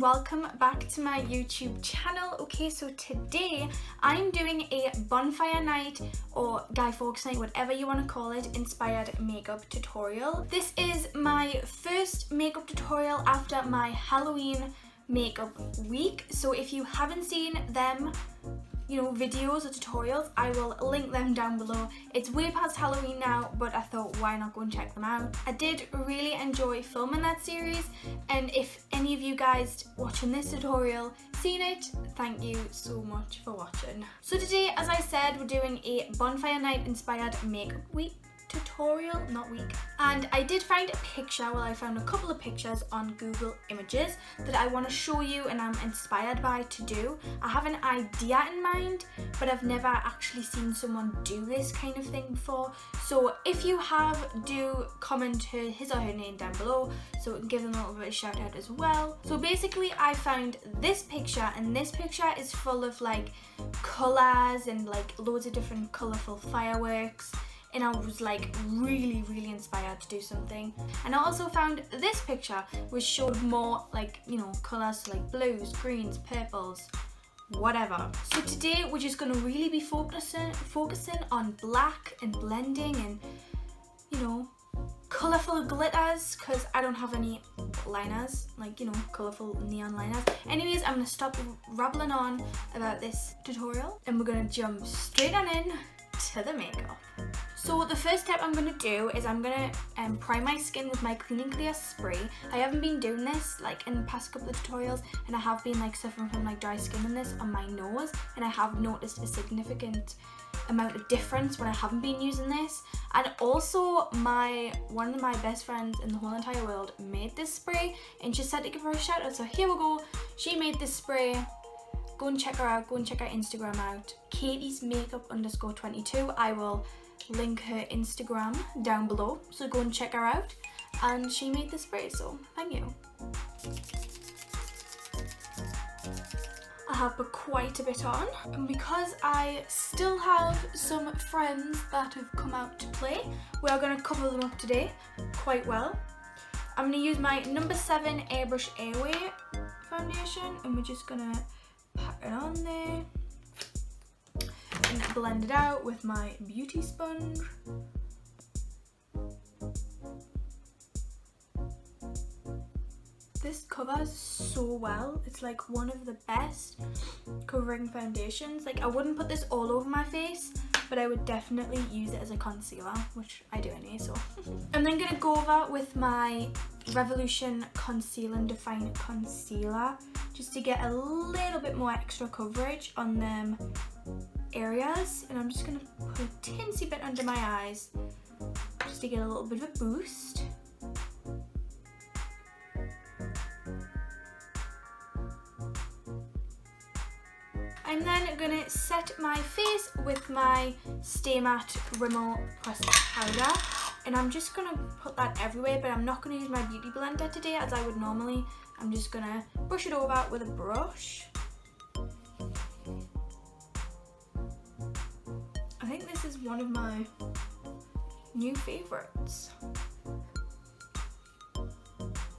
welcome back to my YouTube channel. Okay, so today I'm doing a bonfire night or Guy Fawkes night, whatever you want to call it, inspired makeup tutorial. This is my first makeup tutorial after my Halloween makeup week, so if you haven't seen them videos or tutorials, I will link them down below. It's way past Halloween now, but I thought why not go and check them out. I did really enjoy filming that series, and if any of you guys watching this tutorial seen it, thank you so much for watching. So today, as I said, we're doing a bonfire night inspired makeup week tutorial, not week. And I did find a picture, I found a couple of pictures on Google Images that I want to show you and I'm inspired by to do. I have an idea in mind, but I've never actually seen someone do this kind of thing before. So if you have, do comment his or her name down below so we can give them a little bit of a shout out as well. So basically I found this picture, and this picture is full of like colours and like loads of different colourful fireworks. And I was like really inspired to do something. And I also found this picture which showed more like, colours like blues, greens, purples, whatever. So today we're just gonna really be focusing on black and blending and, colourful glitters, because I don't have any liners, like, colourful neon liners. Anyways, I'm gonna stop rambling on about this tutorial and we're gonna jump straight on in to the makeup. So the first step I'm going to do is I'm going to prime my skin with my Clean and Clear spray. I haven't been doing this like in the past couple of tutorials, and I have been like suffering from like dry skin in this on my nose, and I have noticed a significant amount of difference when I haven't been using this. And also one of my best friends in the whole entire world made this spray, and she said to give her a shout out, so here we go. She made this spray. Go and check her out, go and check her Instagram out, Katie's Makeup _22. I will link her Instagram down below, so go and check her out. And she made the spray, so thank you. I have put quite a bit on, and because I still have some friends that have come out to play, we are going to cover them up today quite well. I'm going to use my number 7 Airbrush Airway foundation, and we're just going to pat it on there and blend it out with my beauty sponge. This covers so well. It's like one of the best covering foundations. Like, I wouldn't put this all over my face, but I would definitely use it as a concealer, which I do anyway, so. I'm then gonna go over with my Revolution Conceal and Define Concealer just to get a little bit more extra coverage on them areas, and I'm just gonna put a teensy bit under my eyes just to get a little bit of a boost. I'm then gonna set my face with my Stay Matte Rimmel Pressed Powder, and I'm just gonna put that everywhere, but I'm not gonna use my beauty blender today as I would normally. I'm just gonna brush it over with a brush. I think this is one of my new favorites.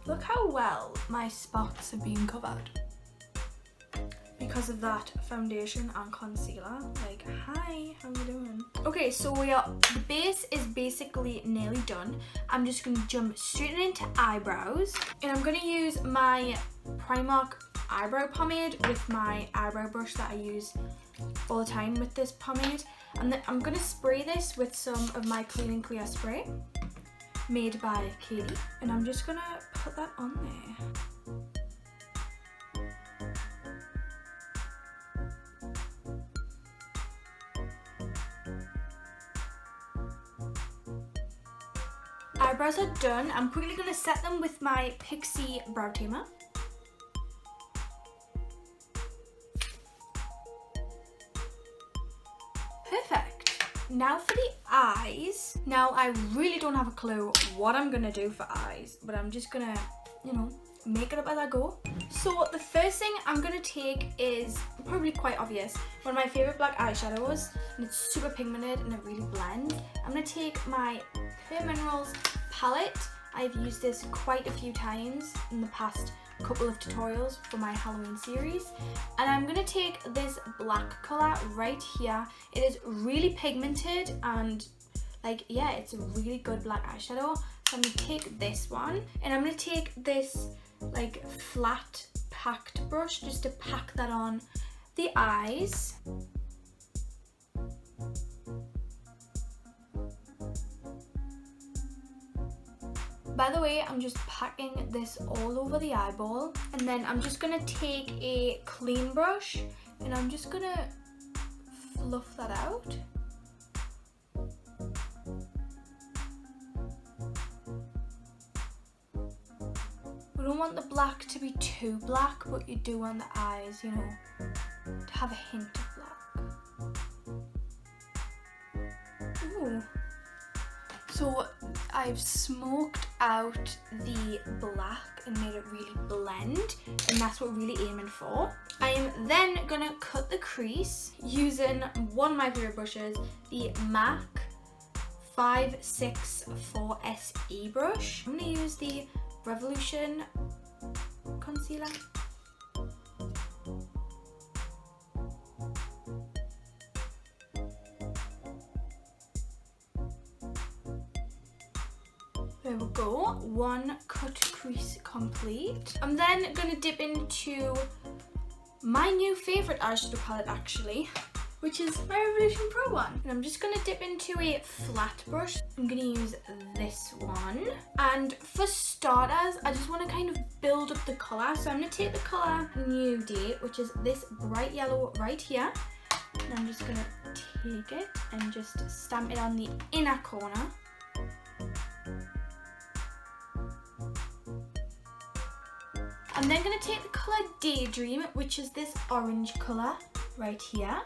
Look how well my spots have been covered because of that foundation and concealer. Like, hi, how you doing? Okay, so the base is basically nearly done. I'm just gonna jump straight into eyebrows, and I'm gonna use my Primark eyebrow pomade with my eyebrow brush that I use all the time with this pomade. And then I'm gonna spray this with some of my Clean and Clear spray made by Katie, and I'm just gonna put that on there. Eyebrows are done. I'm quickly going to set them with my Pixie Brow Tamer. Perfect. Now for the eyes. Now I really don't have a clue what I'm going to do for eyes, but I'm just going to, make it up as I go. So the first thing I'm going to take is probably quite obvious, one of my favourite black eyeshadows, and it's super pigmented and it really blends. I'm going to take my Her Minerals palette I've used this quite a few times in the past couple of tutorials for my Halloween series. And I'm going to take this black colour right here. It is really pigmented and like, yeah, it's a really good black eyeshadow. So I'm going to take this one and I'm going to take this like flat packed brush just to pack that on the eyes. By the way, I'm just packing this all over the eyeball, and then I'm just gonna take a clean brush and I'm just gonna fluff that out. We don't want the black to be too black, but you do want the eyes, you know, to have a hint of black. Ooh. So I've smoked out the black and made it really blend, and that's what we're really aiming for. I am then gonna cut the crease using one of my favorite brushes, the MAC 564 SE brush. I'm gonna use the Revolution concealer. There we go, one cut crease complete. I'm then gonna dip into my new favorite eyeshadow palette actually, which is my Revolution Pro one. And I'm just gonna dip into a flat brush. I'm gonna use this one. And for starters, I just wanna kind of build up the color. So I'm gonna take the color New Day, which is this bright yellow right here. And I'm just gonna take it and just stamp it on the inner corner. I'm then going to take the colour Daydream, which is this orange colour right here.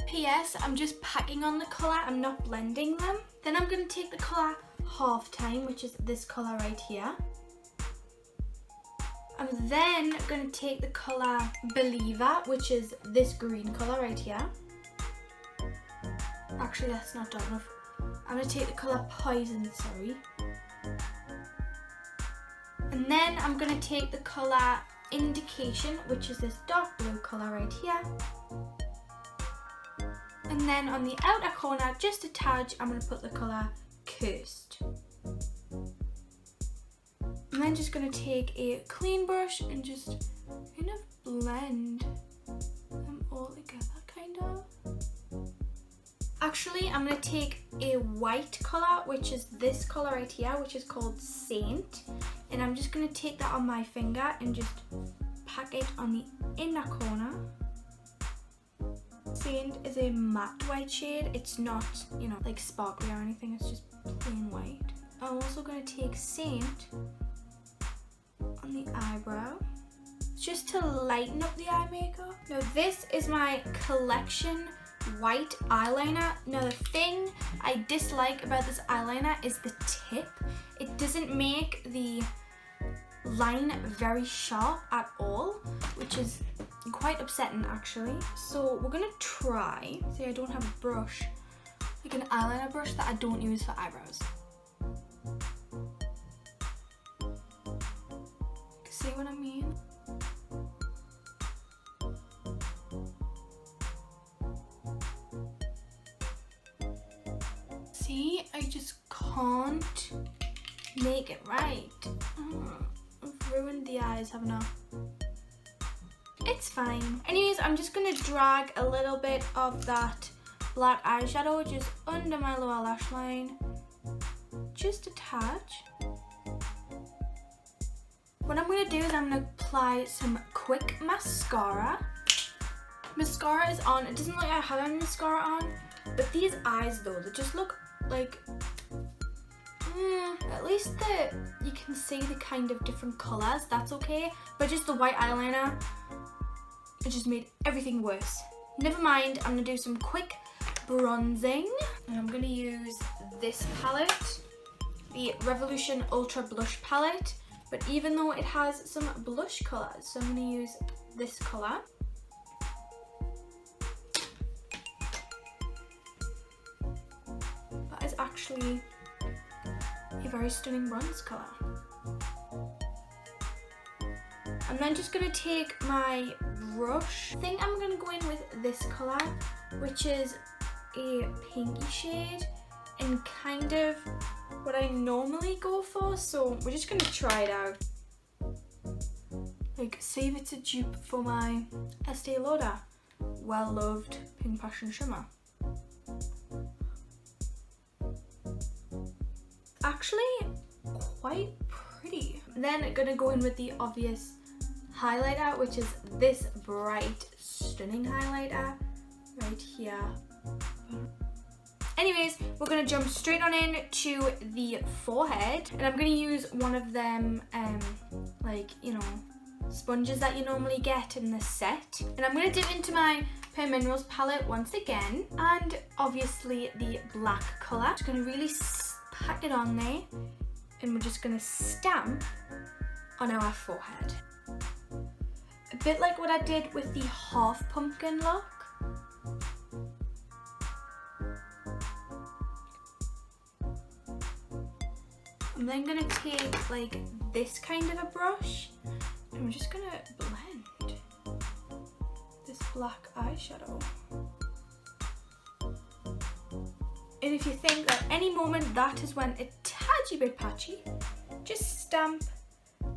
PS, I'm just packing on the colour, I'm not blending them. Then I'm going to take the colour Halftime, which is this colour right here. I'm then going to take the colour Believer, which is this green colour right here. Actually, that's not dark enough. I'm going to take the colour Poison, sorry. And then I'm going to take the colour Indication, which is this dark blue colour right here. And then on the outer corner, just a touch, I'm going to put the colour Cursed. I'm then just going to take a clean brush and just kind of blend them all together, kind of. Actually, I'm going to take a white colour, which is this colour right here, which is called Saint. And I'm just going to take that on my finger and just pack it on the inner corner. Saint is a matte white shade. It's not, you know, like sparkly or anything. It's just plain white. I'm also going to take Saint on the eyebrow, just to lighten up the eye makeup. Now this is my collection white eyeliner. Now the thing I dislike about this eyeliner is the tip. It doesn't make the line very sharp at all, which is quite upsetting actually. So we're gonna try, see, I don't have a brush, like an eyeliner brush that I don't use for eyebrows. See what I mean? See, I just can't make it right. I've ruined the eyes, haven't I? It's fine. Anyways, I'm just gonna drag a little bit of that black eyeshadow just under my lower lash line. Just a touch. What I'm gonna do is I'm gonna apply some quick mascara. Mascara is on. It doesn't look like I have any mascara on, but these eyes though, they just look like, at least you can see the kind of different colours, that's okay. But just the white eyeliner, it just made everything worse. Never mind, I'm gonna do some quick bronzing. And I'm gonna use this palette, the Revolution Ultra Blush palette. But even though it has some blush colours, so I'm gonna use this colour. That is actually a very stunning bronze colour. I'm then just going to take my brush. I think I'm going to go in with this colour, which is a pinky shade and kind of what I normally go for, so we're just going to try it out. Like, see if it's a dupe for my Estee Lauder well loved Pink Passion Shimmer. Actually quite pretty. Then I'm gonna go in with the obvious highlighter, which is this bright stunning highlighter right here. Anyways, we're gonna jump straight on in to the forehead, and I'm gonna use one of them like, you know, sponges that you normally get in the set, and I'm going to dip into my Pure Minerals palette once again, and obviously the black colour. Just going to really pack it on there, and we're just going to stamp on our forehead, a bit like what I did with the half pumpkin look. I'm then going to take like this kind of a brush, and we're just gonna blend this black eyeshadow. And if you think at any moment that is when a tiny bit patchy, just stamp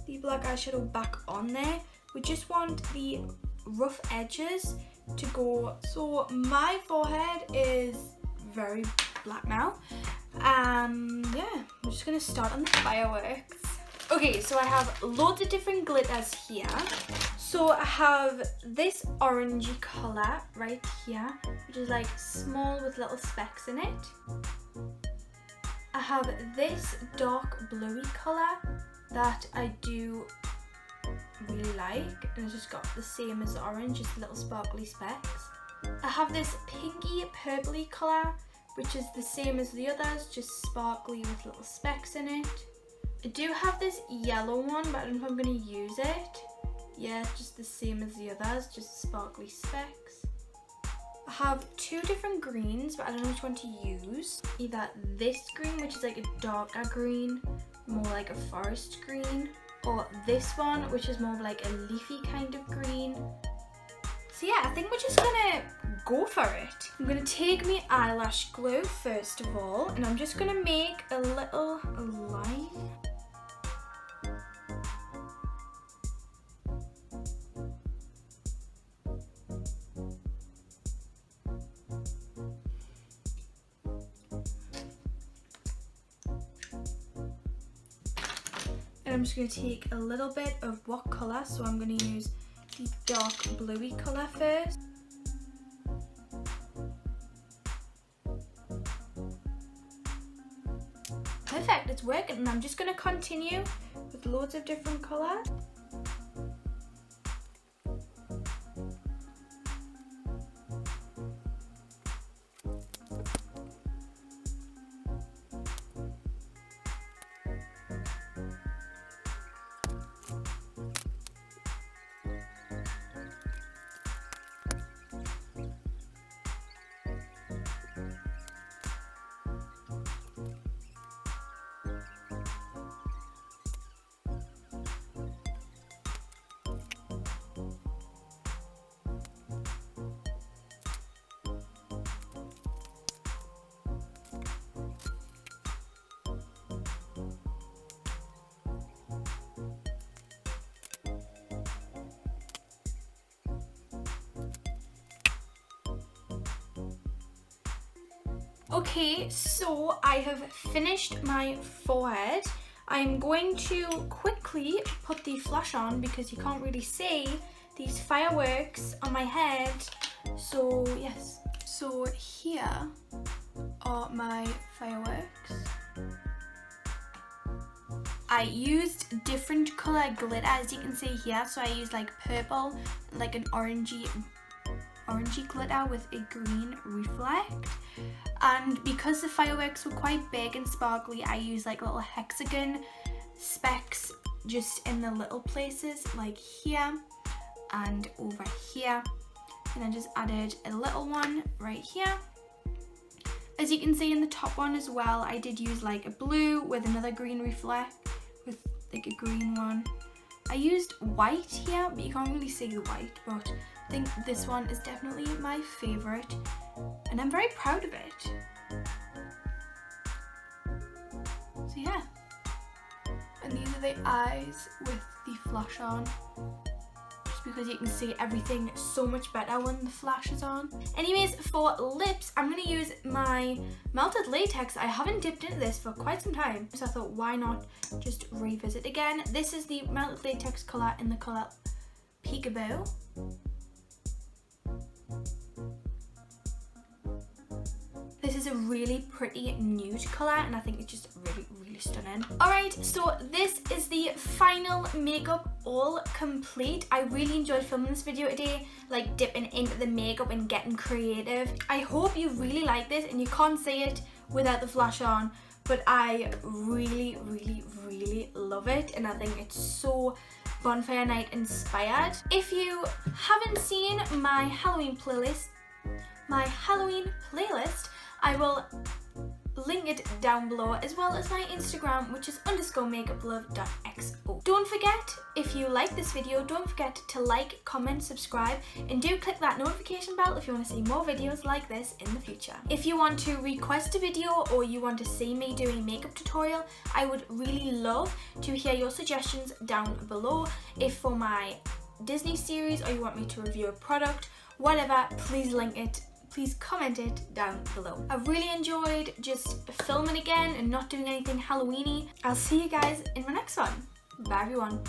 the black eyeshadow back on there. We just want the rough edges to go. So my forehead is very black now. Yeah, I'm just gonna start on the fireworks. Okay, so I have loads of different glitters here. So I have this orangey colour right here, which is like small with little specks in it. I have this dark bluey colour that I do really like, and it's just got the same as the orange, just little sparkly specks. I have this pinky purpley colour, which is the same as the others, just sparkly with little specks in it. I do have this yellow one, but I don't know if I'm going to use it. Yeah, just the same as the others, just sparkly specks. I have two different greens, but I don't know which one to use. Either this green, which is like a darker green, more like a forest green, or this one, which is more of like a leafy kind of green. So yeah, I think we're just gonna go for it. I'm gonna take my eyelash glue first of all, and I'm just gonna make a little line. And I'm just going to take a little bit of what colour, so I'm going to use the dark bluey colour first. Perfect, it's working, and I'm just going to continue with loads of different colours. Okay, so I have finished my forehead. I'm going to quickly put the flash on because you can't really see these fireworks on my head. So yes, so here are my fireworks. I used different colour glitter, as you can see here. So I used like purple, like an orangey glitter with a green reflect. And because the fireworks were quite big and sparkly, I used like little hexagon specks just in the little places, like here and over here. And I just added a little one right here. As you can see in the top one as well, I did use like a blue with another green reflect, with like a green one. I used white here, but you can't really see the white, but I think this one is definitely my favourite, and I'm very proud of it. So yeah, and these are the eyes with the flash on, just because you can see everything so much better when the flash is on. Anyways, for lips, I'm going to use my melted latex. I haven't dipped into this for quite some time, so I thought why not just revisit again. This is the melted latex colour in the colour Peekaboo. This is a really pretty nude colour, and I think it's just really stunning. Alright, so this is the final makeup all complete. I really enjoyed filming this video today, like dipping into the makeup and getting creative. I hope you really like this, and you can't see it without the flash on, but I really love it, and I think it's so Bonfire Night inspired. If you haven't seen my Halloween playlist, I will link it down below, as well as my Instagram, which is _makeuplove.xo. Don't forget, if you like this video, don't forget to like, comment, subscribe, and do click that notification bell if you want to see more videos like this in the future. If you want to request a video, or you want to see me doing a makeup tutorial, I would really love to hear your suggestions down below. If for my Disney series, or you want me to review a product, whatever, please comment it down below. I really enjoyed just filming again and not doing anything Halloweeny. I'll see you guys in my next one. Bye everyone.